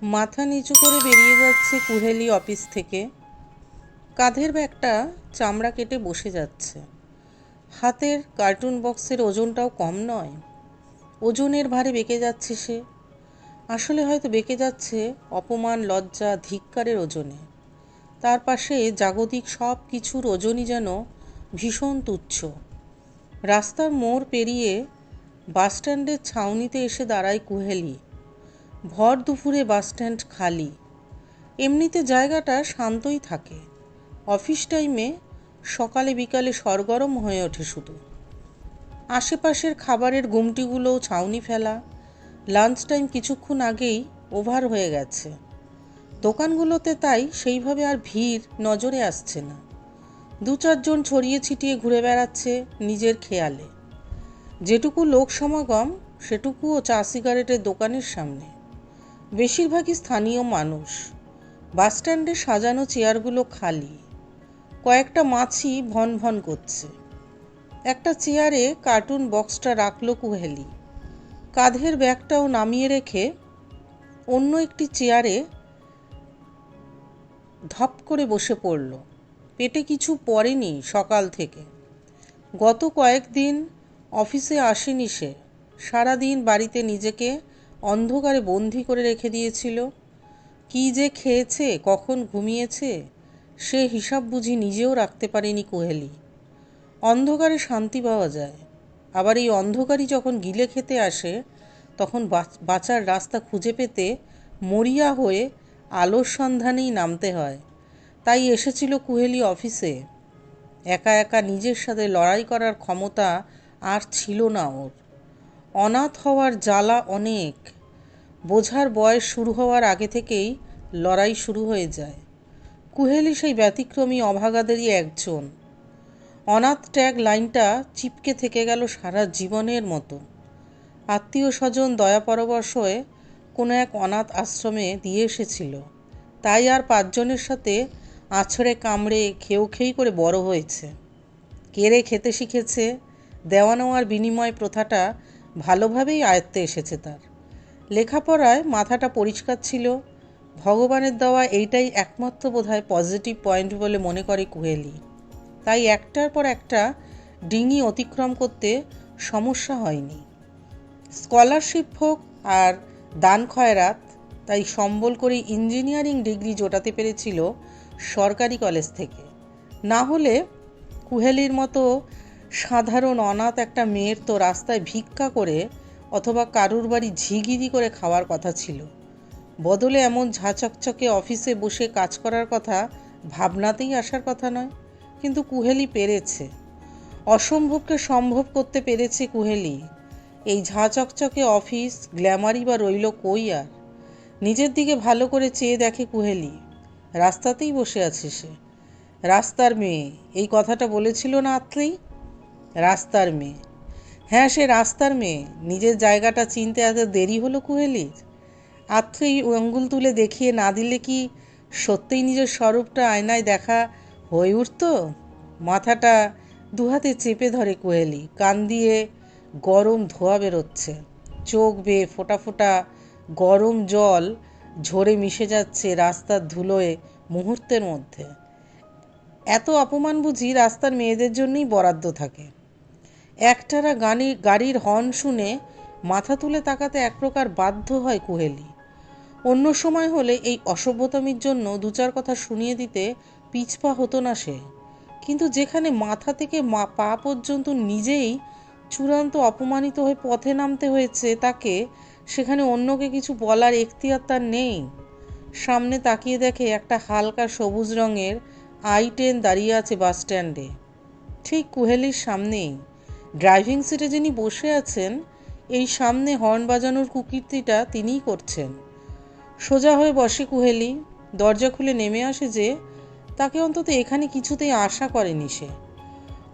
মাথা নিচু করে বেরিয়ে যাচ্ছে কুহেলি অফিস থেকে। কাঁধের ব্যাগটা চামড়া কেটে বসে যাচ্ছে। হাতের কার্টুন বক্সের ওজনটাও কম নয়। ওজনের ভারে বেঁকে যাচ্ছে সে। আসলে হয়তো বেঁকে যাচ্ছে অপমান, লজ্জা, ধিক্কারের ওজনে। তার পাশে জাগতিক সব কিছুর ওজনই যেন ভীষণ তুচ্ছ। রাস্তার মোড় পেরিয়ে বাসস্ট্যান্ডের ছাউনিতে এসে দাঁড়ায় কুহেলি। ভর দুপুরে বাসস্ট্যান্ড খালি। এমনিতে জায়গাটা শান্তই থাকে। অফিস টাইমে সকালে বিকালে সরগরম হয়ে ওঠে শুধু। আশেপাশের খাবারের গুমটিগুলোও ছাউনি ফেলা। লাঞ্চ টাইম কিছুক্ষণ আগেই ওভার হয়ে গেছে। দোকানগুলোতে তাই সেইভাবে আর ভিড় নজরে আসছে না। 2-4 জন ছড়িয়ে ছিটিয়ে ঘুরে বেড়াচ্ছে নিজের খেয়ালে। যেটুকু লোক সমাগম সেটুকুও চা সিগারেটের দোকানের সামনে। বেশিরভাগই স্থানীয় মানুষ। বাসস্ট্যান্ডে সাজানো চেয়ারগুলো খালি। কয়েকটা মাছি ভন ভন করছে। একটা চেয়ারে কার্টুন বক্সটা রাখলো কুহেলি। কাঁধের ব্যাগটাও নামিয়ে রেখে অন্য একটি চেয়ারে ধপ করে বসে পড়ল। পেটে কিছু পড়েনি সকাল থেকে। গত কয়েকদিন অফিসে আসেনি সে। সারাদিন বাড়িতে নিজেকে অন্ধকারে বন্দি করে রেখে দিয়েছিল। কী যে খেয়েছে, কখন ঘুমিয়েছে, সে হিসাব বুঝি নিজেও রাখতে পারেনি কুহেলি। অন্ধকারে শান্তি পাওয়া যায়, আবার এই অন্ধকারই যখন গিলে খেতে আসে তখন বাঁচার রাস্তা খুঁজে পেতে মরিয়া হয়ে আলোর সন্ধানেই নামতে হয়। তাই এসেছিল কুহেলি অফিসে। একা একা নিজের সাথে লড়াই করার ক্ষমতা আর ছিল না ওর। অনাথ হওয়ার জ্বালা অনেক। বোঝার বয়স শুরু হওয়ার আগে থেকেই লড়াই শুরু হয়ে যায়। কুহেলি সেই ব্যতিক্রমী অভাগাদেরই একজন। অনাথ ট্যাগ লাইনটা চিপকে থেকে গেল সারা জীবনের মতো। আত্মীয় স্বজন দয়া পরবশ হয়ে কোনো এক অনাথ আশ্রমে দিয়ে এসেছিল। তাই আর 5 জনের সাথে আছড়ে কামড়ে খেই করে বড় হয়েছে। কেড়ে খেতে শিখেছে। দেওয়া নেওয়ার বিনিময় প্রথাটা ভালোভাবেই আয়ত্তে এসেছে তার। লেখাপড়ায় মাথাটা পরিষ্কার ছিল। ভগবানের দেওয়া এইটাই একমাত্র বোধহয় পজিটিভ পয়েন্ট বলে মনে করে কুহেলি। তাই একটার পর একটা ডিঙি অতিক্রম করতে সমস্যা হয়নি। স্কলারশিপ হোক আর দান খয়রাত, তাই সম্বল করে ইঞ্জিনিয়ারিং ডিগ্রি জোটাতে পেরেছিল সরকারি কলেজ থেকে। না হলে কুহেলির মতো সাধারণ অনাথ একটা মেয়ের তো রাস্তায় ভিক্ষা করে অথবা কারুর বাড়ি ঝিগিরি করে খাওয়ার কথা ছিল। বদলে এমন ঝাঁচকচকে অফিসে বসে কাজ করার কথা ভাবনাতেই আসার কথা নয়। কিন্তু কুহেলি পেরেছে। অসম্ভবকে সম্ভব করতে পেরেছে কুহেলি। এই ঝাঁচকচকে অফিস গ্ল্যামারই বা রইল কই আর। নিজের দিকে ভালো করে চেয়ে দেখে কুহেলি। রাস্তাতেই বসে আছে সে। রাস্তার মেয়ে, এই কথাটা বলেছিল না আত্রেই? রাস্তার মেয়ে। হ্যাঁ, সে রাস্তার মেয়ে। নিজের জায়গাটা চিনতে এত দেরি হলো কুহেলির? আত্রেই আঙুল তুলে দেখিয়ে না দিলে কি সত্যিই নিজের স্বরূপটা আয়নায় দেখা হয়ে উঠত? মাথাটা দুহাতে চেপে ধরে কুহেলি। কান দিয়ে গরম ধোঁয়া বেরোচ্ছে। চোখ বেয়ে ফোঁটা ফোঁটা গরম জল ঝরে মিশে যাচ্ছে রাস্তার ধুলোয় মুহূর্তের মধ্যে। এত অপমান বুঝি রাস্তার মেয়েদের জন্যই বরাদ্দ থাকে। একটানা গাড়ির হর্ন শুনে মাথা তুলে তাকাতে এক প্রকার বাধ্য হয় কুহেলি। অন্য সময় হলে এই অসভ্যতামির জন্য 2-4 কথা শুনিয়ে দিতে পিছপা হতো না সে। কিন্তু যেখানে মাথা থেকে পা পর্যন্ত নিজেই চূড়ান্ত অপমানিত হয়ে পথে নামতে হয়েছে তাকে, সেখানে অন্যকে কিছু বলার এখতিয়ার তার নেই। সামনে তাকিয়ে দেখে একটা হালকা সবুজ রঙের i10 দাঁড়িয়ে আছে বাসস্ট্যান্ডে, ঠিক কুহেলির সামনেই। ড্রাইভিং সিটে যিনি বসে আছেন, এই সামনে হর্ন বাজানোর কুকীর্তিটা তিনিই করছেন। সোজা হয়ে বসে কুহেলি। দরজা খুলে নেমে আসে যে তাকে অন্তত এখানে কিছুতেই আশা করেনি সে।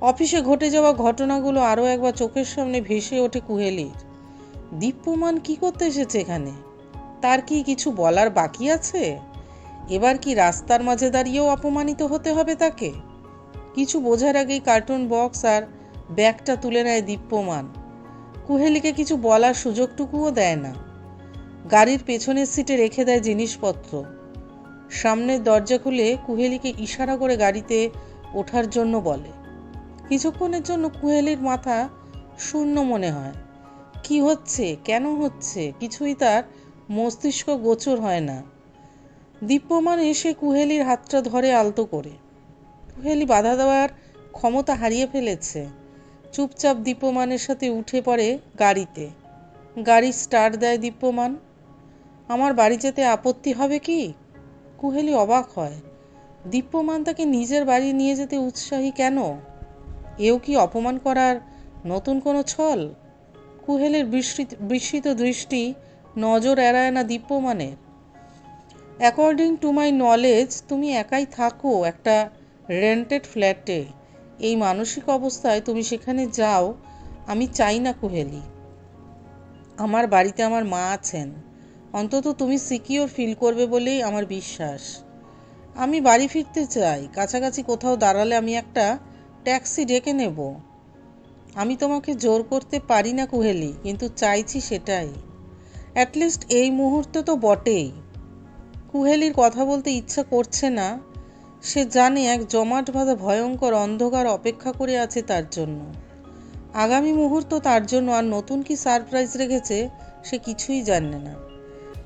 অফিসে ঘটে যাওয়া ঘটনাগুলো আরও একবার চোখের সামনে ভেসে ওঠে কুহেলির। দীপ্যমান কি করতে এসেছে এখানে? তার কি কিছু বলার বাকি আছে? এবার কি রাস্তার মাঝে দাঁড়িয়েও অপমানিত হতে হবে তাকে? কিছু বোঝার আগেই কার্টুন বক্স আর ব্যাগটা তুলে নেয় দীপ্যমান। কুহেলিকে কিছু বলার সুযোগটুকুও দেয় না। গাড়ির পেছনের সিটে রেখে দেয় জিনিসপত্র। সামনের দরজা খুলে কুহেলিকে ইশারা করে গাড়িতে ওঠার জন্য বলে। কিছুক্ষণের জন্য কুহেলির মাথা শূন্য মনে হয়। কি হচ্ছে, কেন হচ্ছে, কিছুই তার মস্তিষ্ক গোচর হয় না। দীপ্যমান এসে কুহেলির হাতটা ধরে আলতো করে। কুহেলি বাধা দেওয়ার ক্ষমতা হারিয়ে ফেলেছে। চুপচাপ দীপ্যমানের সাথে উঠে পড়ে গাড়িতে। গাড়ি স্টার্ট দেয় দীপ্যমান। আমার বাড়ি যেতে আপত্তি হবে কি? কুহেলি অবাক হয়। দীপ্যমান তাকে নিজের বাড়ি নিয়ে যেতে উৎসাহী কেন? এও কি অপমান করার নতুন কোনো ছল? কুহেলির বিস্মিত দৃষ্টি নজর এড়ায় না দীপ্যমানের। অ্যাকর্ডিং টু মাই নলেজ তুমি একাই থাকো একটা রেন্টেড ফ্ল্যাটে। এই মানসিক অবস্থায় তুমি সেখানে যাও, আমি চাই না কুহেলি। আমার বাড়িতে আমার মা আছেন। অন্তত তুমি সিকিউর ফিল করবে বলেই আমার বিশ্বাস। আমি বাড়ি ফিরতে চাই। কাছাকাছি কোথাও দাঁড়ালে আমি একটা ট্যাক্সি ডেকে নেব। আমি তোমাকে জোর করতে পারি না কুহেলি, কিন্তু চাইছি সেটাই। অ্যাটলিস্ট এই মুহূর্তে তো বটেই। কুহেলির কথা বলতে ইচ্ছা করছে না। সে জানে এক জমাট বাঁধা ভয়ঙ্কর অন্ধকার অপেক্ষা করে আছে তার জন্য। আগামী মুহূর্ত তার জন্য আর নতুন কি সারপ্রাইজ রেখেছে সে কিছুই জানে না।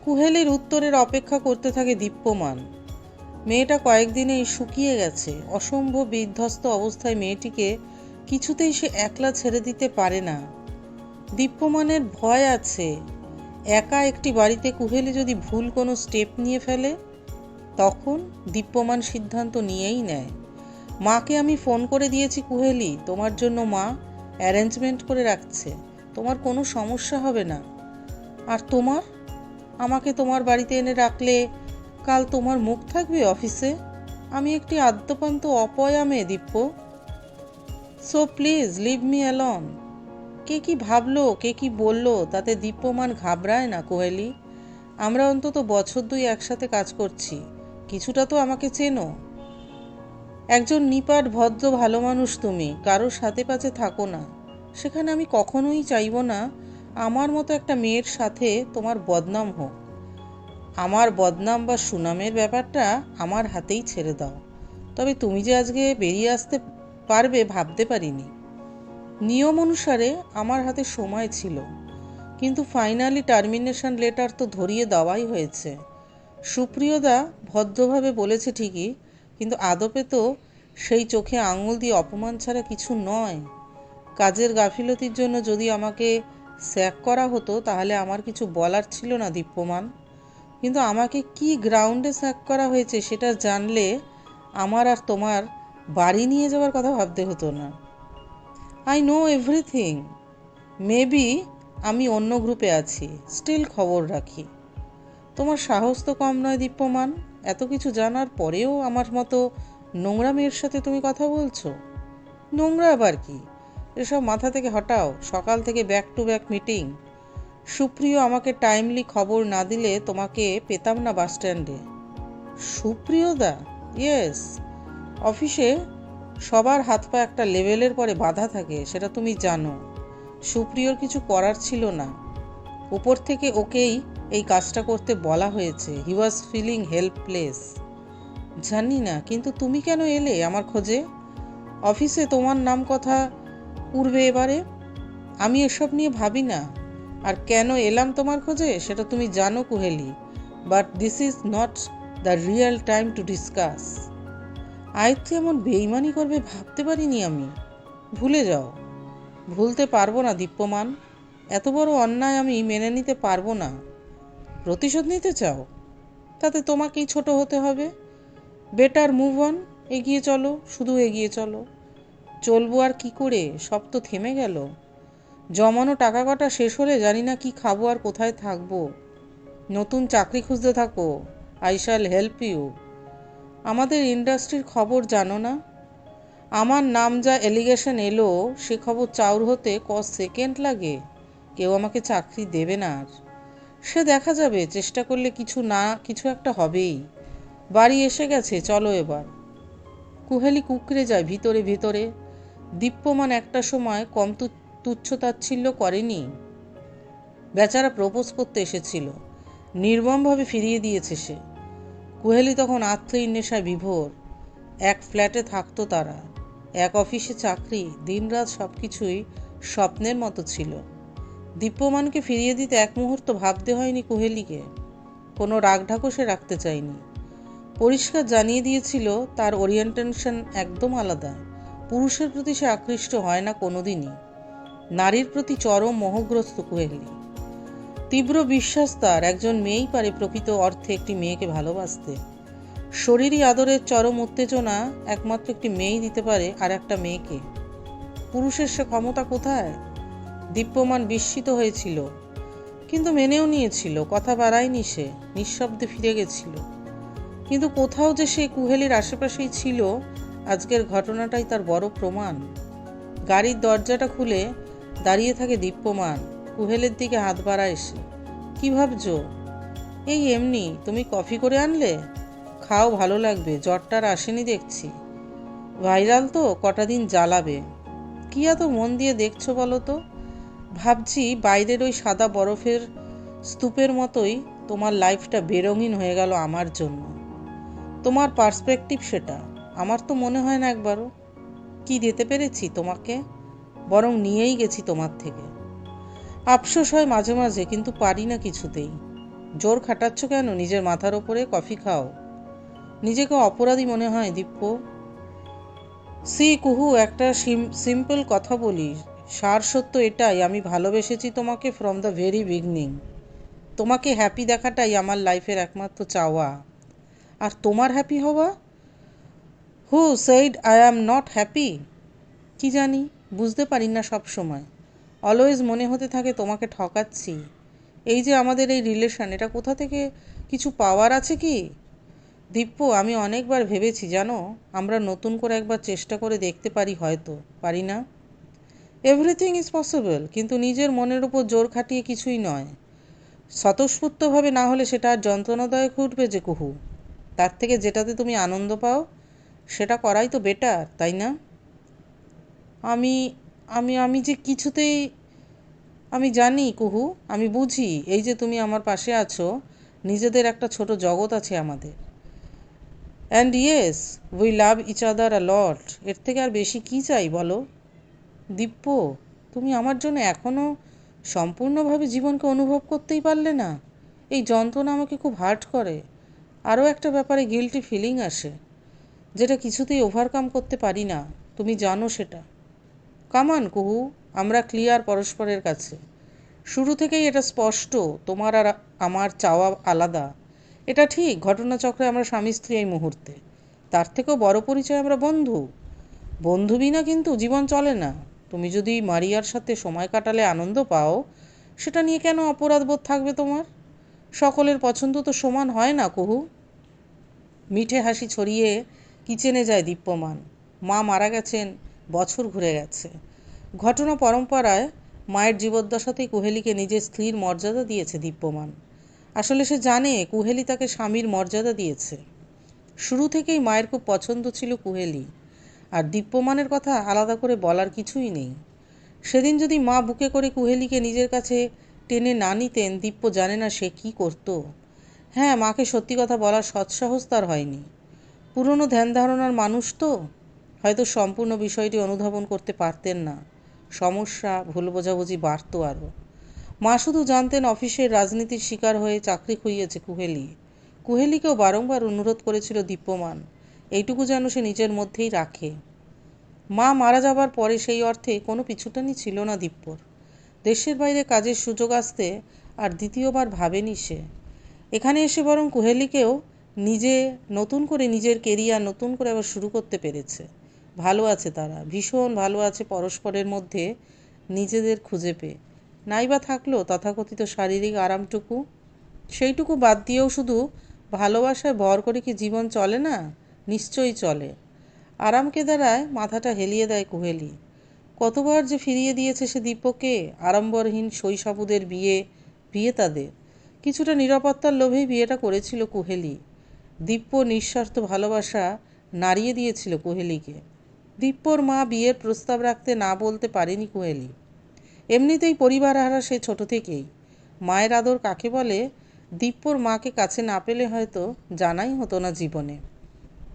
কুহেলির উত্তরের অপেক্ষা করতে থাকে দীপ্যমান। মেয়েটা কয়েকদিনেই শুকিয়ে গেছে। অসম্ভব বিধ্বস্ত অবস্থায় মেয়েটিকে কিছুতেই সে একলা ছেড়ে দিতে পারে না। দীপ্যমানের ভয় আছে, একা একটি বাড়িতে কুহেলি যদি ভুল কোনো স্টেপ নিয়ে ফেলে। তখন দীপ্যমান সিদ্ধান্ত নিয়েই নেয়। মাকে আমি ফোন করে দিয়েছি কুহেলি, তোমার জন্য মা অ্যারেঞ্জমেন্ট করে রাখছে। তোমার কোনো সমস্যা হবে না। আর তোমার, আমাকে তোমার বাড়িতে এনে রাখলে কাল তোমার মুখ থাকবে অফিসে? আমি একটি আদ্যপান্ত অপয়া মেয়ে Deepya. So please leave me alone. কে কি ভাবলো, কে কি বললো, তাতে দীপ্যমান ঘাবড়ায় না কুহেলি। আমরা অন্তত বছর 2 একসাথে কাজ করছি, কিছুটা তো আমাকে চেনো। একজন নিপাট ভদ্র ভালো মানুষ তুমি, কারোর সাথে পাচে থাকো না। সেখানে আমি কখনোই চাইব না আমার মতো একটা মেয়ের সাথে তোমার বদনাম হোক। আমার বদনাম বা সুনামের ব্যাপারটা আমার হাতেই ছেড়ে দাও। তবে তুমি যে আজকে বেরিয়ে আসতে পারবে ভাবতে পারিনি। নিয়ম অনুসারে আমার হাতে সময় ছিল, কিন্তু ফাইনালি টার্মিনেশন লেটার তো ধরিয়ে দেওয়াই হয়েছে। সুপ্রিয়দা ভদ্রভাবে বলেছে ঠিকই, কিন্তু আদপে তো সেই চোখে আঙুল দিয়ে অপমান ছাড়া কিছু নয়। কাজের গাফিলতির জন্য যদি আমাকে স্যাক করা হতো তাহলে আমার কিছু বলার ছিল না দীপ্যমান। কিন্তু আমাকে কি গ্রাউন্ডে স্যাক করা হয়েছে সেটা জানলে আমার আর তোমার বাড়ি নিয়ে যাওয়ার কথা ভাবতে হতো না। I know everything. মেবি আমি অন্য গ্রুপে আছি, স্টিল খবর রাখি। তোমার সাহস তো কম নয় দীপ্যমান। এত কিছু জানার পরেও আমার মতো নোংরা মেয়ের সাথে তুমি কথা বলছো। নোংরা আবার কি? এসব মাথা থেকে হটাও। সকাল থেকে ব্যাক টু ব্যাক মিটিং। সুপ্রিয় আমাকে টাইমলি খবর না দিলে তোমাকে পেতাম না বাস স্ট্যান্ডে। সুপ্রিয়দা? ইয়েস। অফিসে সবার হাত পা একটা লেভেলের পরে বাধা থাকে, সেটা তুমি জানো। সুপ্রিয়র কিছু করার ছিল না। উপর থেকে ওকেই এই কাজটা করতে বলা হয়েছে। হি ওয়াজ ফিলিং হেল্পলেস। জানি না, কিন্তু তুমি কেন এলে আমার খোঁজে? অফিসে তোমার নাম কথা উঠবে এবারে। আমি এসব নিয়ে ভাবি না। আর কেন এলাম তোমার খোঁজে সেটা তুমি জানো Kuheli, but this is not the real time to discuss. আয়ত্তে এমন বেইমানি করবে ভাবতে পারিনি আমি। ভুলে যাও। ভুলতে পারবো না দীপ্যমান। এত বড় অন্যায় আমি মেনে নিতে পারবো না। প্রতিশোধ নিতে চাও? তাতে তোমাকেই ছোট হতে হবে। Better move on. এগিয়ে চলো, শুধু এগিয়ে চলো। চলবো আর কি করে? সব তো থেমে গেল। জমানো টাকা কটা শেষ হলে জানি না কি খাবো আর কোথায় থাকবো। নতুন চাকরি খুঁজতে থাকো। I shall help you. আমাদের ইন্ডাস্ট্রির খবর জানো না? আমার নাম যা এলিগেশন এলো সে খবর চাউর হতে সেকেন্ড লাগে। কেউ আমাকে চাকরি দেবে না আর। সে দেখা যাবে, চেষ্টা করলে কিছু একটা হবেই। বাড়ি এসে গেছে, চলো এবার। কুহেলি কুকড়ে যায় ভিতরে ভিতরে। দীপ্যমান একটা সময় কম তুচ্ছতাচ্ছিল্য করেনি। বেচারা প্রপোজ করতে এসেছিল, নির্মমভাবে ফিরিয়ে দিয়েছে সে। কুহেলি তখন আত্মীয় নেশায় বিভোর। এক ফ্ল্যাটে থাকতো তারা, এক অফিসে চাকরি, দিনরাত সব কিছুই স্বপ্নের মতো ছিল। দীপ্যমানকে ফিরিয়ে দিতে এক মুহূর্ত ভাবতে হয়নি কুহেলিকে। কোনো রাগঢাকও সে রাখতে চায়নি। পরিষ্কার জানিয়ে দিয়েছিল তার ওরিয়েন্টেশন একদম আলাদা। পুরুষের প্রতি সে আকৃষ্ট হয় না কোনোদিনই। নারীর প্রতি চরম মোহগ্রস্ত কুহেলি। তীব্র বিশ্বাস তার একজন মেয়েই পারে প্রকৃত অর্থে একটি মেয়েকে ভালোবাসতে। শরীরী আদরের চরম উত্তেজনা একমাত্র একটি মেয়েই দিতে পারে আর একটা মেয়েকে। পুরুষের সে ক্ষমতা কোথায়? দীপ্যমান বিস্মিত হয়েছিল, কিন্তু মেনেও নিয়েছিল। কথা বাড়ায়নি সে, নিঃশব্দে ফিরে গেছিল। কিন্তু কোথাও যে সে কুহেলির আশেপাশেই ছিল, আজকের ঘটনাটাই তার বড় প্রমাণ। গাড়ির দরজাটা খুলে দাঁড়িয়ে থাকে দীপ্যমান, কুহেলের দিকে হাত বাড়ায় সে। কি ভাবছো? এই এমনি। তুমি কফি করে আনলে? খাও, ভালো লাগবে। জ্বরটা আর আসেনি দেখছি। ভাইরাল তো, কটা দিন জ্বালাবে। কি এত মন দিয়ে দেখছো বলো তো? ভাবছি বাইরের ওই সাদা বরফের স্তূপের মতোই তোমার লাইফটা বেরঙিন হয়ে গেল আমার জন্য। তোমার পার্সপেক্টিভ সেটা, আমার তো মনে হয় না একবারও। কি দিতে পেরেছি তোমাকে? বরং নিয়েই গেছি তোমার থেকে। আফসোস হয় মাঝে মাঝে, কিন্তু পারি না কিছুতেই। জোর খাটাচ্ছ কেন নিজের মাথার ওপরে? কফি খাও। নিজেকে অপরাধী মনে হয় দীপ্য। কুহু, একটা সিম্পল কথা বলি। সার সত্য এটাই, আমি ভালোবেসেছি তোমাকে ফ্রম দ্য ভেরি বিগনিং। তোমাকে হ্যাপি দেখাটাই আমার লাইফের একমাত্র চাওয়া। আর তোমার হ্যাপি হওয়া? Who said I am not happy? কি জানি, বুঝতে পারি না সব সময়। অলওয়েজ মনে হতে থাকে তোমাকে ঠকাচ্ছি। এই যে আমাদের এই রিলেশন, এটা কোথা থেকে কিছু পাওয়ার আছে কি? দীপ্য, আমি অনেকবার ভেবেছি জানো, আমরা নতুন করে একবার চেষ্টা করে দেখতে পারি, হয়তো পারি না? এভরিথিং ইজ পসিবল, কিন্তু নিজের মনের উপর জোর খাটিয়ে কিছুই নয়। স্বতঃস্ফূর্তভাবে না হলে সেটা আর যন্ত্রণাদায়ক উঠবে যে কুহু। তার থেকে যেটাতে তুমি আনন্দ পাও সেটা করাই তো বেটার, তাই না? আমি আমি আমি যে কিছুতেই, আমি জানি কুহু, আমি বুঝি। এই যে তুমি আমার পাশে আছো, নিজেদের একটা ছোট জগৎ আছে আমাদের। And yes, we love each other a lot. এর থেকে আর বেশি কী চাই বলো? দীপ্য, তুমি আমার জন্য এখনও সম্পূর্ণভাবে জীবনকে অনুভব করতেই পারলে না? এই যন্ত্রণা আমাকে খুব হার্ট করে। আরও একটা ব্যাপারে গিল্টি ফিলিং আসে, যেটা কিছুতেই ওভারকাম করতে পারি না। তুমি জানো সেটা। কামান কুহু, আমরা ক্লিয়ার পরস্পরের কাছে। শুরু থেকেই এটা স্পষ্ট, তোমার আর আমার চাওয়া আলাদা। এটা ঠিক, ঘটনাচক্রে আমরা স্বামী স্ত্রী এই মুহূর্তে। তার থেকেও বড় পরিচয় আমরা বন্ধু। বন্ধু বিনা কিন্তু জীবন চলে না। তুমি যদি মারিয়ার সাথে সময় কাটালে আনন্দ পাও, সেটা নিয়ে কেন অপরাধবোধ থাকবে তোমার? সকলের পছন্দ তো সমান হয় না কুহু। মিঠে হাসি ছড়িয়ে কিচেনে যায় দীপ্যমান। মা মারা গেছেন, বছর ঘুরে গেছে। ঘটনা পরম্পরায় মায়ের জীবদ্দশাতেই কুহেলিকে নিজের স্ত্রীর মর্যাদা দিয়েছে দীপ্যমান। আসলে সে জানে কুহেলি তাকে স্বামীর মর্যাদা দিয়েছে। শুরু থেকেই মায়ের খুব পছন্দ ছিল কুহেলি। আর দীপ্যমানের কথা আলাদা করে বলার কিছুই নেই। সেদিন যদি মা বুকে করে কুহেলিকে নিজের কাছে টেনে না নিতেন, দীপ্য জানে না সে কী করত। হ্যাঁ, মাকে সত্যি কথা বলার সৎসাহস তার হয়নি। পুরনো ধ্যান ধারণার মানুষ তো, হয়তো সম্পূর্ণ বিষয়টি অনুধাবন করতে পারতেন না। সমস্যা, ভুল বোঝাবুঝি বাড়ত আরও। মা শুধু জানতেন অফিসের রাজনীতির শিকার হয়ে চাকরি খুইয়েছে কুহেলি। কুহেলিকেও বারংবার অনুরোধ করেছিল দীপ্যমান, এইটুকু যেন সে নিজের মধ্যেই রাখে। মা মারা যাবার পরে সেই অর্থে কোনো পিছুটানি ছিল না দীপ্যর। দেশের বাইরে কাজের সুযোগ আসতে আর দ্বিতীয়বার ভাবেনি সে। এখানে এসে বরং কুহেলিকেও নিজে নতুন করে নিজের কেরিয়ার নতুন করে আবার শুরু করতে পেরেছে। ভালো আছে তারা, ভীষণ ভালো আছে পরস্পরের মধ্যে নিজেদের খুঁজে পেয়ে। নাইবা থাকলো তথাকথিত শারীরিক আরামটুকু, সেইটুকু বাদ দিয়েও শুধু ভালোবাসায় ভর করে কি জীবন চলে না? নিশ্চয়ই চলে। আরামকে দ্বারায় মাথাটা হেলিয়ে দেয় কুহেলি। কতবার যে ফিরিয়ে দিয়েছে সে দীপকে। আড়ম্বরহীন শৈশবদের বিয়ে, বিয়ে তাদের কিছুটা নিরাপত্তার লোভেই বিয়েটা করেছিল কুহেলি। দীপ্য নিঃস্বার্থ ভালোবাসা নাড়িয়ে দিয়েছিল কুহেলিকে। দীপ্যর মা বিয়ের প্রস্তাব রাখতে না বলতে পারেনি কুহেলি। এমনিতেই পরিবার হারা সে ছোট থেকেই। মায়ের আদর কাকে বলে দীপ্যর মাকে কাছে না পেলে হয়তো জানাই হতো না জীবনে।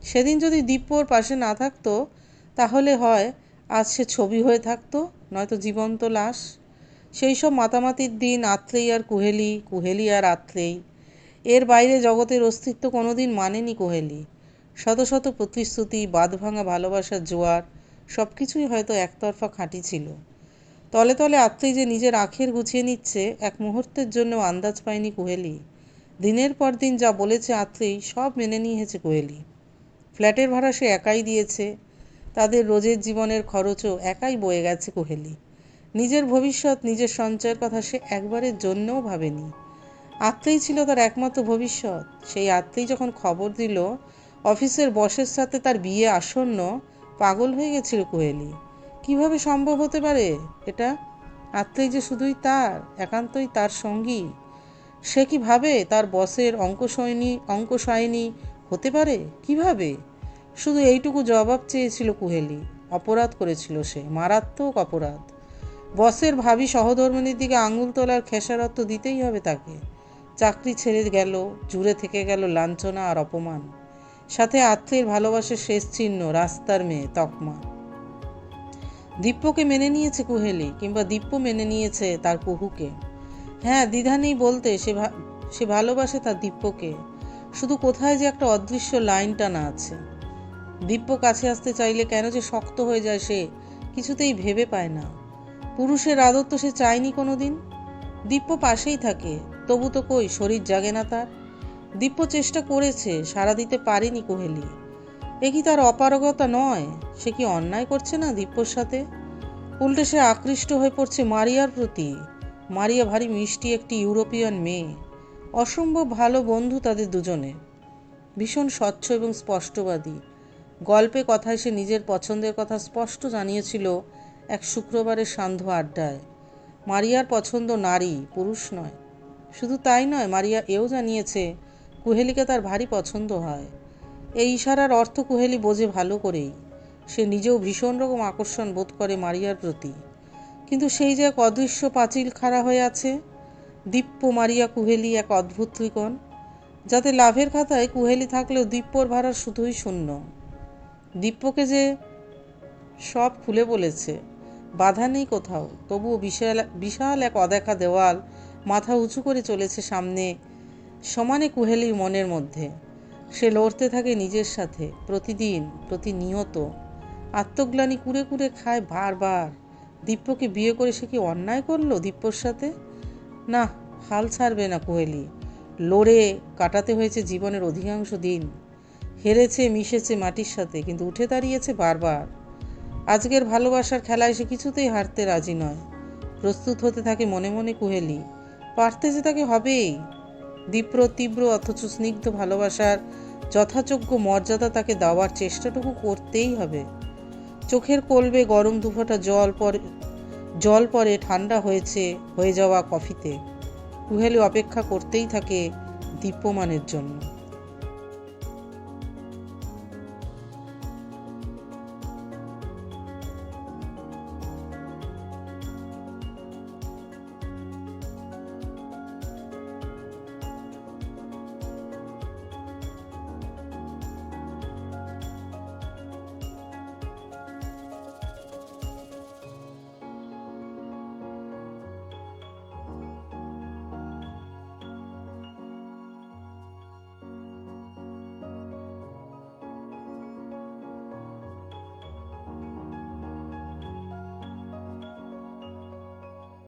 সেদিন যদি দীপ্যর পাশে না থাকতো তাহলে হয় আজ সে ছবি হয়ে থাকতো, নয়তো জীবন্ত লাশ। সেই সব মাতামাতির দিন, আত্রেই আর কুহেলি, কুহেলি আর আত্রেই, এর বাইরে জগতের অস্তিত্ব কোনোদিন মানেনি কুহেলি। শত শত প্রতিশ্রুতি, বাঁধভাঙা ভালোবাসার জোয়ার, সব কিছুই হয়তো একতরফা খাঁটি ছিল। তলে তলে আত্রেই যে নিজের আখের গুছিয়ে নিচ্ছে এক মুহূর্তের জন্যও আন্দাজ পায়নি কুহেলি। দিনের পর দিন যা বলেছে আত্রেই সব মেনে নিয়েছে কুহেলি। ফ্ল্যাটের ভাড়া সে একাই দিয়েছে, তাদের রোজের জীবনের খরচও একাই বয়ে গেছে কুহেলি। নিজের ভবিষ্যৎ, নিজের সঞ্চয়ের কথা সে একবারের জন্যও ভাবেনি। আত্রেই ছিল তার একমাত্র ভবিষ্যৎ। সেই আত্রেই যখন খবর দিল অফিসের বসের সাথে তার বিয়ে আসন্ন, পাগল হয়ে গেছিল কুহেলি। কিভাবে সম্ভব হতে পারে এটা? আত্রেই যে শুধুই তার, একান্তই তার সঙ্গী। সে কি ভাবে তার বসের অঙ্কশায়নী হতে পারে? কিভাবে? শুধু এইটুকু জবাব চেয়েছিল কুহেলি। অপরাধ করেছিল সে, মারাত্মক অপরাধ। বসের ভাবী সহধর্মিণীর দিকে আঙুল তোলার খেসারত তো দিতেই হবে তাকে। চাকরি ছেড়ে গেল, জুড়ে থেকে গেল লাঞ্ছনা আর অপমান, সাথে আত্রের ভালোবাসার শেষ চিহ্ন, রাস্তার মেয়ে তকমা। দীপ্যকে মেনে নিয়েছে কুহেলি, কিংবা দীপ্য মেনে নিয়েছে তার কুহুকে। হ্যাঁ, দ্বিধা নেই বলতে, সে ভালোবাসে তার দীপ্যকে। শুধু কোথায় যে একটা অদৃশ্য লাইন টানা আছে। দীপ্য কাছে আসতে চাইলে কেন যে শক্ত হয়ে যায় সে কিছুতেই ভেবে পায় না। পুরুষের আদর তো সে চায়নি কোনোদিন। দীপ্য পাশেই থাকে, তবু তো কই শরীর জাগে না তার। দীপ্য চেষ্টা করেছে, সাড়া দিতে পারেনি কুহেলি। এ কি তার অপারগতা নয়? সে কি অন্যায় করছে না দীপ্যর সাথে? উল্টে সে আকৃষ্ট হয়ে পড়ছে মারিয়ার প্রতি। মারিয়া ভারী মিষ্টি একটি ইউরোপিয়ান মেয়ে, অসম্ভব ভালো বন্ধু তাদের দুজনের। ভীষণ স্বচ্ছ এবং স্পষ্টবাদী। গল্পে কথায় সে নিজের পছন্দের কথা স্পষ্ট জানিয়েছিল এক শুক্রবারের সান্ধ্য আড্ডায়। মারিয়ার পছন্দ নারী, পুরুষ নয়। শুধু তাই নয়, মারিয়া এও জানিয়েছে কুহেলিকে তার ভারী পছন্দ হয়। এই ইশারার অর্থ কুহেলি বোঝে ভালো করেই। সে নিজেও ভীষণ রকম আকর্ষণ বোধ করে মারিয়ার প্রতি। কিন্তু সেই যে এক অদৃশ্য পাঁচিল খাড়া হয়ে আছে, দীপ্য, মারিয়া, কুহেলি, এক অদ্ভুত ত্রিকোণ, যাতে লাভের খাতায় কুহেলি থাকলেও দীপ্যর ভাড়া শুধুই শূন্য। দীপ্যকে যে সব খুলে বলেছে, বাধা নেই কোথাও, তবুও বিশাল বিশাল এক অদেখা দেওয়াল মাথা উঁচু করে চলেছে সামনে, সমানে কুহেলির মনের মধ্যে। সে লড়তে থাকে নিজের সাথে, প্রতিদিন, প্রতিনিয়ত। আত্মগ্লানি কুরে কুরে খায় বারবার। দীপ্যকে বিয়ে করে সে কি অন্যায় করলো দীপ্যর সাথে? না, হাল ছাড়বে না কুহেলি। লড়ে কাটাতে হয়েছে জীবনের অধিকাংশ দিন। হেরেছে, মিশেছে মাটির সাথে, কিন্তু উঠে দাঁড়িয়েছে বারবার। আজকের ভালোবাসার খেলায় সে কিছুতেই হারতে রাজি নয়। প্রস্তুত হতে থাকে মনে মনে কুহেলি। পারতে যে তাকে হবেই। দীপ্র তীব্র অথচ স্নিগ্ধ ভালোবাসার যথাযোগ্য মর্যাদা তাকে দেওয়ার চেষ্টাটুকু করতেই হবে। চোখের কোলবে গরম দুফোঁটা জল পরে ঠান্ডা হয়ে যাওয়া কফিতে। কুহেলি অপেক্ষা করতেই থাকে দীপ্যমানের জন্য।